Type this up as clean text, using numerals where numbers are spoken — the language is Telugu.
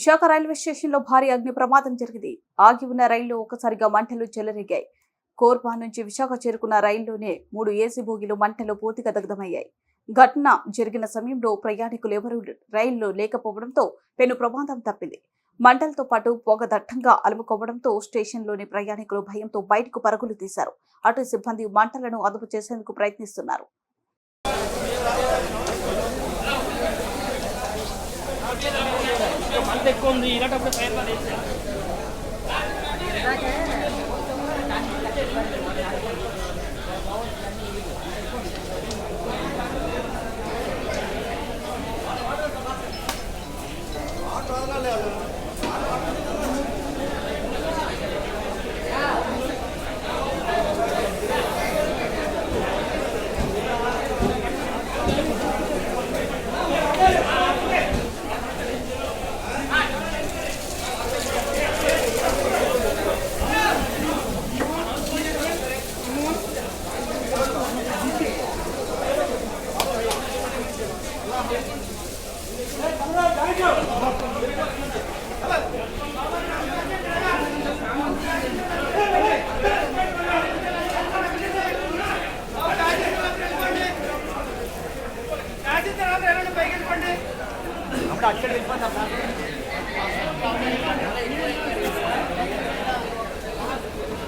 విశాఖ రైల్వే స్టేషన్లో భారీ అగ్ని ప్రమాదం జరిగింది. ఆగి ఉన్న రైల్లో ఒక్కసారిగా మంటలు చెలరేగాయి. కోర్బా నుంచి విశాఖ చేరుకున్న రైల్లోనే 3 ఏసీ బోగీలు మంటలు పూర్తిగా దగ్ధమయ్యాయి. ఘటన జరిగిన సమయంలో ప్రయాణికులు ఎవరూ రైల్లో లేకపోవడంతో పెను ప్రమాదం తప్పింది. మంటలతో పాటు పొగ దట్టంగా అలుముకోవడంతో స్టేషన్లోని ప్రయాణికులు భయంతో బయటకు పరుగులు తీశారు. అటు సిబ్బంది మంటలను అదుపు చేసేందుకు ప్రయత్నిస్తున్నారు. అక్కడ వెళ్ళిపోతాం.